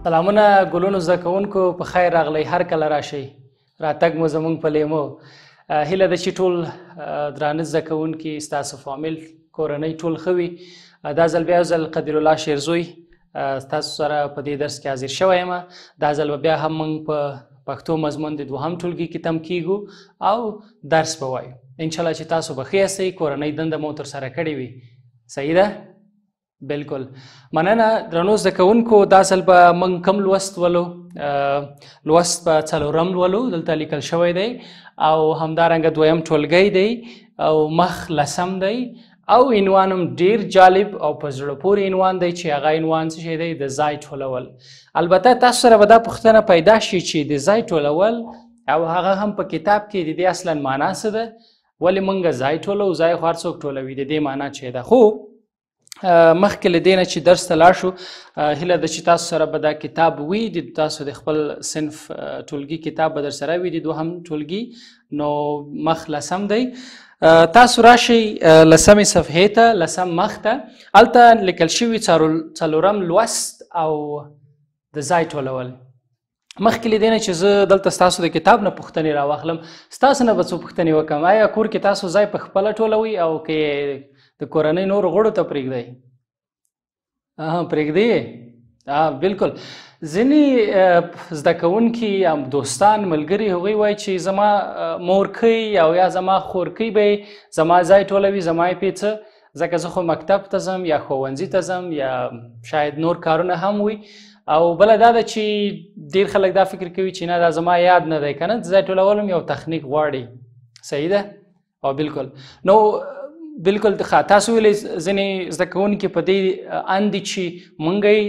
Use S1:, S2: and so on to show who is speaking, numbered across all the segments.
S1: سلامونه ګلونو زده کوونکو په خیر راغلی هر کله راشئ راتګ مو زموږ په لیمو هیله ده چې ټول درانه زده کوونکي ستاسو فامیل کورنۍ ټول ښه وي دا ځل بیا یو ځل قدیر الله شیرزوی ستاسو سره په دې درس کې حاضر شوی یم دا ځل به بیا هم موږ په پښتو مضمون د دوهم ټولګي کې تم کیږو او درس به وایو انشاءالله چې تاسو به ښه یاستئ کورنۍ دنده مو ترسره کړې وي صحیح ده بالکل مننه درنو زده کوونکو دا ځل به موږ کوم لوست ولو لوست په څلورم لولو دلته لیکل شوی دی او همدارنګه دویم ټولګی دی او مخ لسم دی او عنوان هم ډیر جالب او په زړه پورې عنوان دی چې هغه عنوان څه شی دی د ځای ټولول البته تاسو سره به دا پوښتنه پیدا شي چې د ځای ټولول او هغه هم په کتاب کې د دې اصلا معنا څه ده ولې موږ ځای ټولو ځای خو هر څوک ټولوي د دې معنا چې ده خو مخکې له دې نه چې درس ته لاړ شو هیله ده چې تاسو سره به دا کتاب وي د تاسو د خپل صنف ټولګي کتاب به در سره وي د دوهم ټولګي نو مخ لسم دی تاسو راشئ لسمې صفحې ته لسم مخ ته هلته لیکل شوي څلورم لوست او د ځای ټولول مخکې له دې نه چې زه دلته ستاسو د کتاب نه پوښتنې راواخلم ستاسو نه به څو پوښتنې وکړم آیا کور کې تاسو ځای په خپله ټولوئ او که د کورنۍ نورو غړو ته پرېږدئ پرېږدئ بالکل ځینې زده کوونکي یا دوستان ملګري هغوی وایي چې زما مورکۍ او یا زما خورکۍ به زما ځای ټولوي زما یې پیڅه ځکه زه خو مکتب ته ځم یا ښوونځي ته ځم یا شاید نور کارونه هم وي او بله دا ده چې ډېر خلک دا فکر کوي چې نه دا زما یاد نه دی که نه ځای ټولول هم یو تخنیک غواړي صحیح ده او بالکل نو بالکل تاسو ویلې ځینې زده کوونکي په دې اند دي چې موږ یې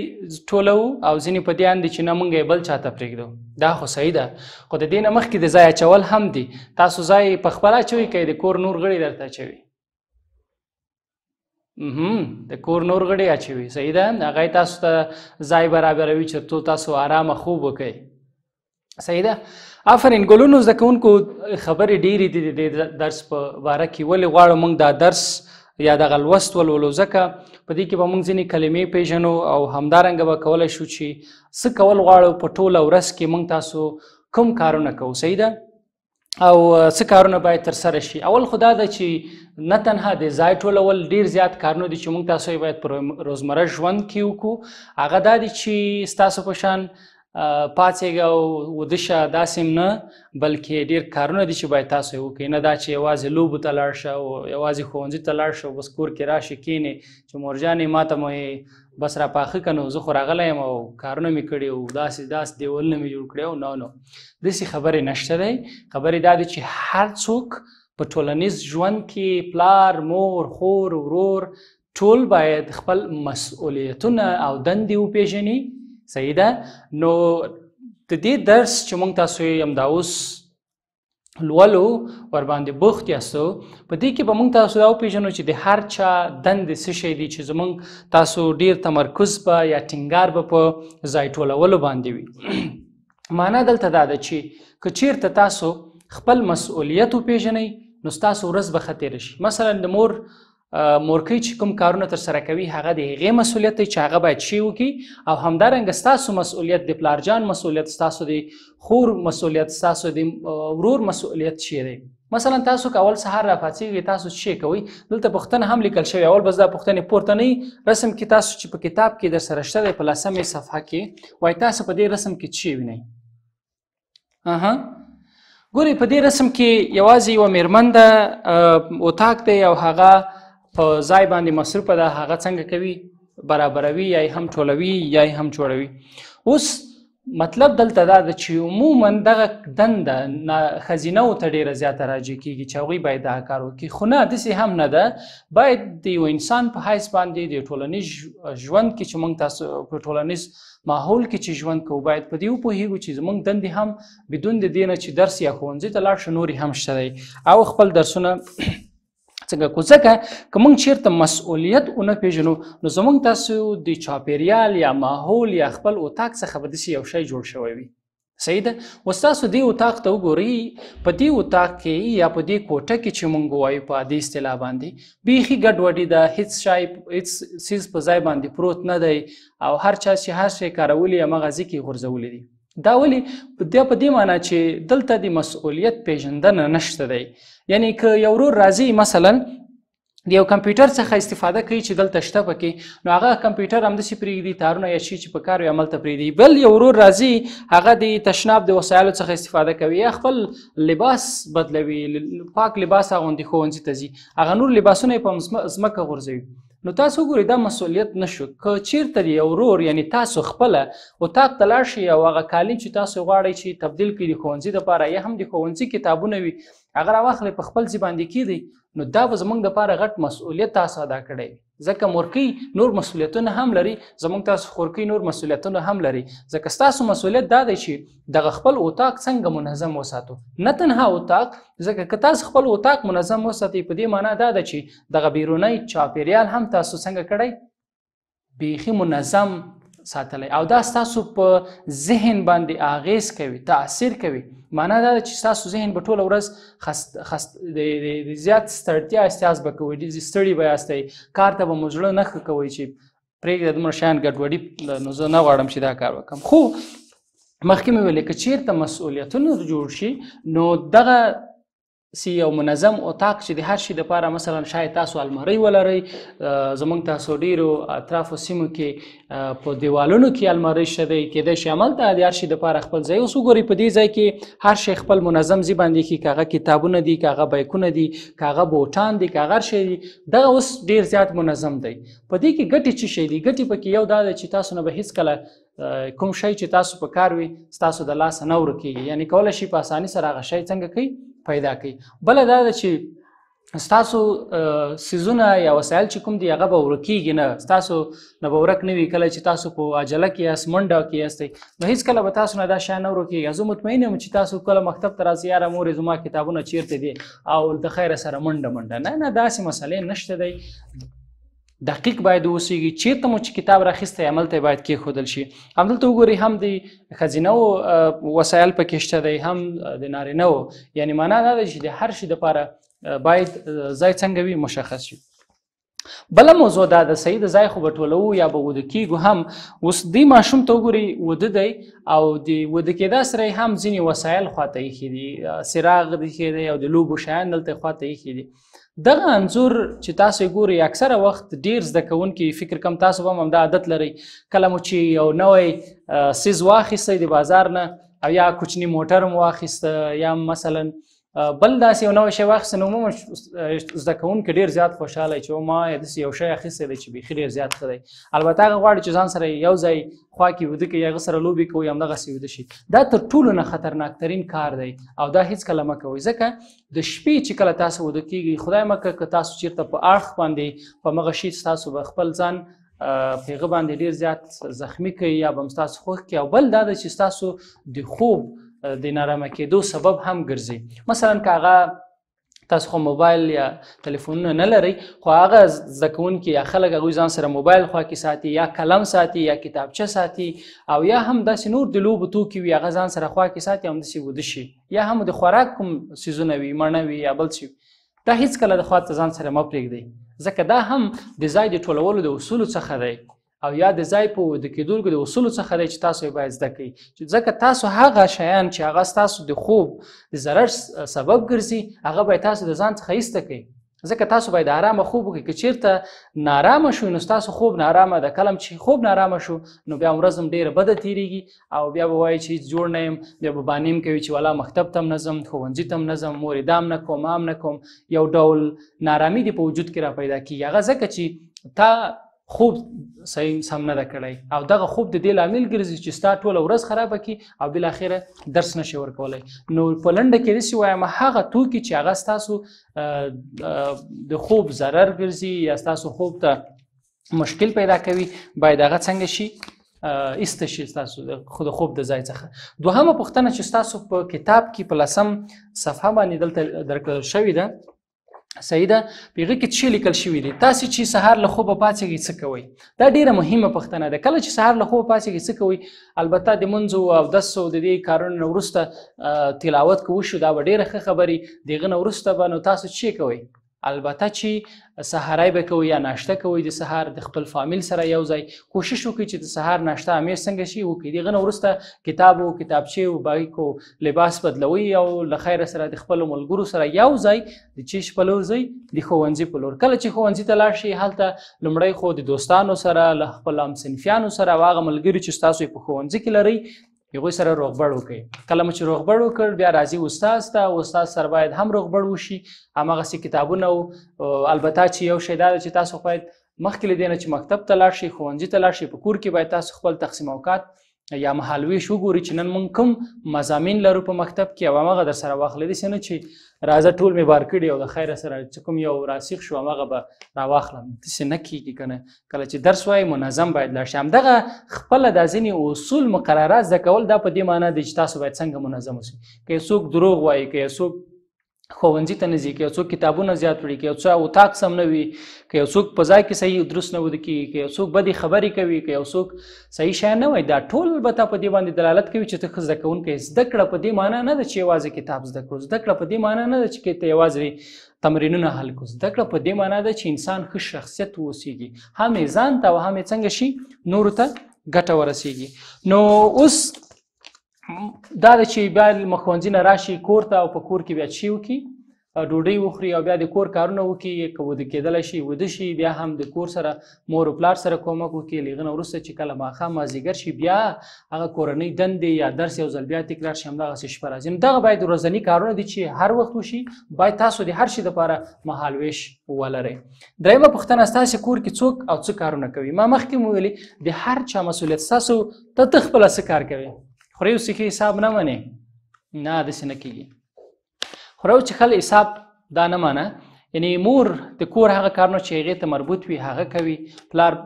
S1: ټولو او ځینې په دې اند دي چې نه موږ یې بل چاته پرېږدو دا خو صحیح ده خو د دې نه مخکې د ځای اچول هم دي تاسو ځای په خپله اچوئ که د کور نور غړي درته اچوي د کور نور غړي اچوي صحیح ده هغه تاسو ته ځای برابروي چې تاسو آرامه خوب وکړئ صحیح ده آفرین ګلونو زده کوونکو خبرې ډېرې دي د درس په باره کې ولې غواړو موږ دا درس یا دغه لوست ولولو ځکه په دې کې به موږ ځینې کلمې پېژنو او همدارنګه به کولی شو چې څه کول غواړو په ټوله ورځ کې موږ تاسو کوم کارونه کوو صحیح ده او څه کارونه باید ترسره شي اول خو دا ده چې نه تنها د ځای ټولول ډېر زیات کارونه دي چې موږ تاسو یې باید په روزمره ژوند کې وکړو هغه دا دي چې ستاسو په شان پاڅېږه او وده شه داسې نه بلکې ډېر کارونه دي چې باید تاسو یې وکړئ نه دا چې یوازې لوبو ته لاړ شه او یوازې ښوونځي ته لاړ شه او بس کور کې راشي کښېنې چې مورجانې ما ته مو بس را پاخه که نو زه خو راغلی یم او کارونه مې کړي او داسې دیوالونه مې جوړ کړي او نو داسې خبرې نشته دی خبرې دا دی چې هر څوک په ټولنیز ژوند کې پلار مور خور ورور ټول باید خپل مسؤلیتونه او دندې وپېژني صحیح ده نو د دې درس چې موږ تاسو یې همدا اوس لولو ورباندې بوخت یاستو په دې کې به موږ تاسو دا وپېژنو چې د هر چا دندې څه شی دي چې زموږ تاسو ډېر تمرکز به یا ټینګار به په ځای ټولولو باندې وي معنا دلته دا ده چې که چیرته تاسو خپل مسؤلیت وپېژنئ نو ستاسو ورځ به ښه تېره شي مثلا د مورکۍ چې کوم کارونه ترسره کوي هغه د هغې مسؤلیت دی چې هغه باید شی وکړي او همدارنګه ستاسو مسؤلیت د پلارجان مسؤلیت ستاسو د خور مسؤلیت ستاسو د ورور مسؤلیت شی دی مثلا تاسو که اول سهار راپاڅېږئ تاسو څه کوئ دلته پوښتنه هم لیکل شوې اول بس دا پوښتنې پورتنی رسم کې تاسو چې په کتاب کې در سره شته دی په لسمې صفحه کې وایي تاسو په دې رسم کې څه وینئ ګورئ په دې رسم کې یوازې یوه میرمن ده اتاق دی او هغه په ځای باندې مصروفه ده هغه څنګه کوي برابروي یا یې هم ټولوي یا یې هم جوړوي اوس مطلب دلته دا ده چې عموما دغه دنده ښځینهو ته ډېره زیاته راجع کېږي چې هغوی باید دغه کار وکړي خو نه داسې هم نه ده باید د یو انسان په حیث باندې د ټولنیز ژوند کې چې موږ تاسو په ټولنیز ماحول کې چې ژوند کوو باید په دې وپوهېږو چې زموږ دندې هم بدون د دې نه چې درس یا ښوونځي ته لاړ شو نورې هم شته دی او خپل درسونه څنګه کو ځکه که موږ چیرته مسؤلیت ونه پېژنو نو زموږ تاسو د چاپېریال یا ماحول یا خپل اتاق څخه به داسې یو شی جوړ شوی وي صحیح ده. اوس تاسو دې اتاق ته وګورئ، په دې اتاق کې یا په دې کوټه کې چې مونږ وایو په دې اصطلاح باندې بیخي ګډوډي ده، هیڅ شی هیڅ څیز په ځای باندې پروت نه دی او هر چا چې هر شی کارولی همغه ځای کې غورځولی دی. دا ولې؟ دا په دې معنی چې دلته د مسؤلیت پیژندنه نشته دی. یعنی که یو ورور راځي مثلا د یو کمپیوټر څخه استفاده کوي چې دلته شته پکې، نو هغه کمپیوټر همداسې پرېږدي، تارونه یا شي چې په کار وي هملته پرېږدي. بل یو ورور راځي هغه د تشناب د وسایلو څخه استفاده کوي یا خپل لباس بدلوي، پاک لباس اغوندي، ښوونځي ته ځي، هغه نور لباسونه یې په ځمکه غورځوي. نو تاسو وګورئ دا مسؤلیت نشو. که چیرته یو ورور یعنی تاسو خپله اتاق ته لاړ شئ او هغه کالي چې تاسو غواړئ چې تبدیل کړي د ښوونځي دپاره یا هم د ښوونځي کتابونه وي هغه راواخلئ په خپل ځای باندې کیږدئ، نو دا به زموږ دپاره غټ مسؤلیت تاسو ادا کړی وي. ځکه مورکۍ نور مسؤلیتونه هم لري، زموږ تاسو خورکۍ نور مسؤلیتونه هم لري. ځکه ستاسو مسؤلیت دا دی چې دغه خپل اتاق څنګه منظم وساتو. نه تنها اتاق، ځکه که تاسو خپل اتاق منظم وساتئ په دې معنا دا ده چې دغه بیرونی چاپیریال هم تاسو څنګه کړی بیخي منظم ساتلی، او دا ستاسو په ذهن باندې اغیز کوي، تاثیر کوي. معنا دا ده چې ستاسو ذهن به ټوله ورځ د زیات ستړتیا احساس به کوئ، ستړي به یاستئ، کار ته به مو زړه نه ښه کوئ چې پرېږده دومره شیان ګډوډي، نو زه نه غواړم چې دا کار وکړم. خو مخکې مې ویلې که چېرته مسؤلیتونه جوړ شي نو دغه یو منظم اتاق چې د هر شي دپاره مثلا شاید تاسو المارۍ ولرئ، زموږ تاسو ډېرو اطرافو سیمو کې په دیوالونو کې المارۍ شته دی، کیدای شي هملته د هر شي دپاره خپل ځای. اوس وګورئ په دې ځای کې هر شی خپل منظم ځای باندې ایښي، که هغه کتابونه دي، که هغه بیکونه دي، که هغه بوټان دي، که هغه هر شی دي، دغه اوس ډېر زیات منظم دی. په دې کې ګټې څه شی دي؟ ګټې پکې یو دا ده چې تاسو نه به هېڅکله کوم شی چې تاسو په کار وي ستاسو د لاسه نه ورکېږي، یعنی کولی شي په اساني سره هغه شی څنګه کوي پیدا کوي. بله دا ده چې ستاسو څیزونه یا وسایل چې کوم دي هغه به ورکېږي نه، ستاسو نه به ورک نه وي. کله چې تاسو په عجله کې یاست، منډه کې یاستئ، نو هېڅکله به تاسو نه دا شیان نه ورکېږي. زه مطمئن یم چې تاسو کله مکتب ته راځئ، یاره مورې زما کتابونه چیرته دي، او د خیره سره منډه نه، داسې مسئلې نشته دی. دقیق باید اوسیږي، چیرته مو چې کتاب راخیستی هملته باید کېښودل شي. همدلته وګورئ هم د ښځینهو وسایل پکې شته دی، هم د نارینهو. یعنی معنا دا ده چې د هر شي دپاره باید ځای څنګه وي مشخص شي. بله موضوع دا ده، صحیح د ځای خو به ټولوو یا به وده کېږو هم. اوس دې ماشوم ته وګورئ وده دی، او د وده کېدا سره یې هم ځینې وسایل خواته ایښي دي، څراغ ایښی دی او د لوبو شیان دلته خواته ایښي دي. دغه انځور چې تاسو یې ګورئ اکثره وخت ډېر زده کوونکي فکر کوم تاسو به هم همدا عادت لرئ، کله مو چې یو نوی څیز واخیستی د بازار نه، او یا کوچني موټر مو واخیسته، یا مثلا بل داسې یو نوی شی واخیسته، نو عموما زده کوونکي ډېر زیات خوشحاله چې ما داسې یو شی اخیستی دی چې بیخي ډېر زیات ښه دی. البته هغه غواړي چې ځان سره یو ځای خوا کې وده کوي، هغه سره لوبې کوي، همدغسې وده شي. دا تر ټولو نه خطرناکترین کار دی، او دا هېڅکله مه کوئ. ځکه د شپې چې کله تاسو وده کېږئ، خدای مه کړه که تاسو چېرته په اړخ باندې په همغه شي تاسو به خپل ځان په هغه باندې ډېر زیات زخمي کوي یا به هم ستاسو خوښ کړي. او بل دا ده چې ستاسو د خوب د نارامه کېدو سبب هم ګرځي. مثلا که هغه تاسو خو موبایل یا تلیفونونه نه لرئ، خو هغه زده کوونکي یا خلک هغوی ځان سره موبایل خوا کې ساتي، یا قلم ساتي، یا کتابچه ساتي، او یا هم داسې نور د لوبو توکي وي هغه ځان سره خوا کې ساتي، همداسې وده شي. یا هم د خوراک کوم څیزونه وي، مڼه وي یا بل څه وي، دا هېڅکله د خوا ته ځان سره مه پرېږدئ، ځکه دا هم د ځای د ټولولو د اصولو څخه دی، او یا د ځای په وده کېدونکو د اصولو څخه دی چې تاسو یې باید زده کړئ. ځکه تاسو هغه شیان چې هغه ستاسو د خوب د ضرر سبب ګرځي هغه باید تاسو د ځان څخه ایسته کړئ. ځکه تاسو باید آرامه خوب وکړئ. که چېرته نارامه شو نو ستاسو خوب نارامه ده. کله چې خوب نارامه شو نو بیا ورځ هم ډېره بده تېرېږي، او بیا به وایي چې هېڅ جوړ نه یم، بیا به بانې هم کوي چې والا مکتب ته هم نه ځم، ښوونځي ته هم نه ځم، مورې دا هم نه کوم، هم نه کوم. یو ډول نارامي دې په وجود کې را پیدا کېږي، هغه ځکه چې تا خوب صحیح سم نه ده کړی، او دغه خوب د دې لامل ګرځي چې ستا ټوله ورځ خرابه کړي او بالاخره درس نشي ورکولی. نو په لنډه کې داسې وایم، هغه توکي چې هغه ستاسو د خوب ضرر ګرځي یا ستاسو خوب ته مشکل پیدا کوي باید هغه څنګه شي ایسته شي ستاسو د خوب د ځای څخه. دوهمه پوښتنه چې ستاسو په کتاب کې په 10 صفحه باندې دلته درکړل شوې ده، صحیح ده. په هغه کې څه لیکل شوي دي؟ تاسې چې سهار له خوبه پاڅېږئ څه کوئ؟ دا ډیره مهمه پوښتنه ده. کله چې سهار له خوبه پاڅېږئ څه کوئ؟ البته د منځو او اودسو د دې کارونو نه وروسته تلاوت که وشو دا به ډیره ښه خبرې. د هغه نه وروسته به نو تاسو څه کوئ؟ البته چې سهارای به کوئ یا ناشته کوئ د سهار د خپل فامیل سره یو ځای. کوشش وکړئ چې د سهار ناشته همیش څنګه شي وکړئ. د هغه نه وروسته کتاب او کتابچې او بایکو لباس بدلوئ او له خیره سره د خپلو ملګرو سره یو ځای د چیش په لور ځئ، د ښوونځي په لور. کله چې ښوونځي ته لاړ شئ هلته لومړی خو د دوستانو سره له خپل همصنفیانو سره او هغه ملګري چې ستاسو یې په ښوونځي کې لرئ هغوی سره روغبړ وکړئ. کله مو چې روغبړ وکړ بیا راځي استاد ته، استاد سره باید هم روغبړ وشي، هماغسې کتابونه البته چې یو شی دا ده چې تاسو باید مخکې له دې نه چې مکتب ته لاړ شئ، ښوونځي ته لاړ شئ، په کور کې باید تاسو خپل تقسیم اوقات یا مهالویش وګورئ چې نن موږ کوم مضامین لرو په مکتب کې او هماغه در سره واخلئ. داسې نه چې راځه ټول مې بار کړي او د خیره سره چې کوم یو راسیخ شو هماغه به راواخلم. داسې نه کېږي که نه. کله چې درس وایي منظم باید لاړ شي. همدغه خپله دا ځینې اصول مقررات زده کول دا په دې معنی دی چې تاسو باید څنګه منظم اوسئ. که یو څوک دروغ وایي، که یو څوک ښوونځي ته نه ځي، که یو څوک کتابونه زیات وړي، که یو څوک اتاق سم نه وي، که یو څوک په ځای کې صحیح درست نه وده کېږي، که یو څوک بدې خبرې کوي، که یو څوک صحیح شیان نه وایي، دا ټول به تا په دې باندې دلالت کوي چې ته ښه زده کوونکی. زده کړه په دې معنی نه ده چې یوازې کتاب زده کړو. زده کړه په دې معنی نه ده چې ته یوازې تمرینونه حل کړو. زده کړه په دې معنی ده چې انسان ښه شخصیت واوسېږي، هم یې ځان ته او هم یې څنګه شي نورو ته ګټه ورسېږي. نو اوس دا ده چې بیا له ښوونځي نه راشي کور ته او په کور کې بیا څه وکړي؟ ډوډۍ وخوري او بیا د کور کارونه وکړي. که وده کېدلی شي وده شي، بیا هم د کور سره مور او پلار سره کومک وکړي. له هغه نه وروسته چې کله ماښام مازدیګر شي بیا هغه کورنۍ دندې یا درس یو ځل بیا تکرار شي، همدغسې شپه راځي. نو دغه باید ورځني کارونه دي چې هر وخت وشي. باید تاسو د هر شي دپاره مهالویش ولرئ. درېیمه پوښتنه ستاسې کور کې څوک او څه کارونه کوي؟ ما مخکې مو ویلي د هر چا مسؤلیت ستاسو ته خپله څه کار کوي. خورئ او څښئ حساب نه منې؟ نه، داسې نه کېږي. خورو چې خل حساب دا نه مانه، یعنی مور د کور هغه کارونه چې هغې ته مربوط وي هغه کوي، پلار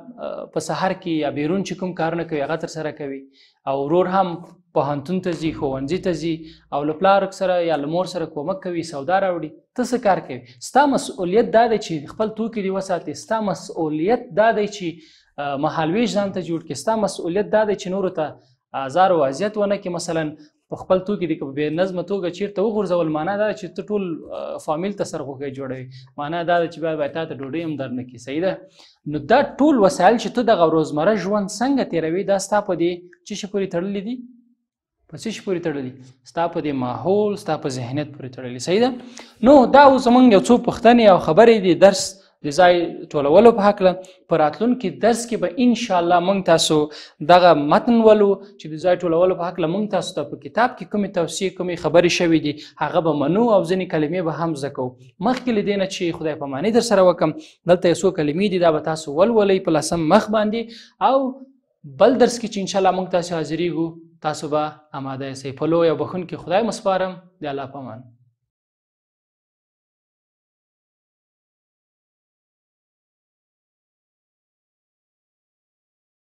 S1: په سحر کې یا بیرون چې کوم کارونه کوي هغه تر سره کوي، او ورور هم پوهنتون ته ځي، ښوونځي ته ځي او له پلار سره یا له مور سره کومک کوي، سودا راوړي. ته څه کار کوي؟ ستا مسؤلیت دا دی چې خپل توکي دې وساتې. ستا مسؤلیت دا دی چې مهالویش ځان ته جوړ کړې. ستا مسؤلیت دا دی چې نورو ته آزار او اذیت ونه کړي. مثلا په خپل توکي د بې نظمه توګه چیرته وغورځول معنا دا چې ته ټول فامیل ته سرغوږی جوړوي. معنا دا ده چې باید تا ته ډوډۍ هم در نه کړي. صحیح ده؟ نو دا ټول وسایل چې ته دغه روزمره ژوند څنګه تېروي دا ستا په دې څه شي پورې تړلي دي؟ په څه شي پورې تړلي؟ ستا په دې ماحول، ستا په ذهنیت پورې تړلي. صحیح ده؟ نو دا اوس زموږ یو څو پوښتنې او خبرې دي درس د ځای ټولولو په هکله. په راتلونکي درس کې به انشاءالله موږ تاسو دغه متن ولو چې د ځای ټولولو په هکله موږ تاسو ته په کتاب کې کومې توصیې کومې خبرې شوي دي هغه به منو او ځینې کلمې به هم زده کوو. مخکې له دې نه چې خدای پاماني در سره وکړم دلته یو څو کلمې دي دا به تاسو ولولئ په لسم مخ باندې، او بل درس کې چې انشاءالله موږ تاسو حاضرېږو تاسو به اماده یاستئ. په لوی او بخښونکي خدای مسپارم. د الله په امان.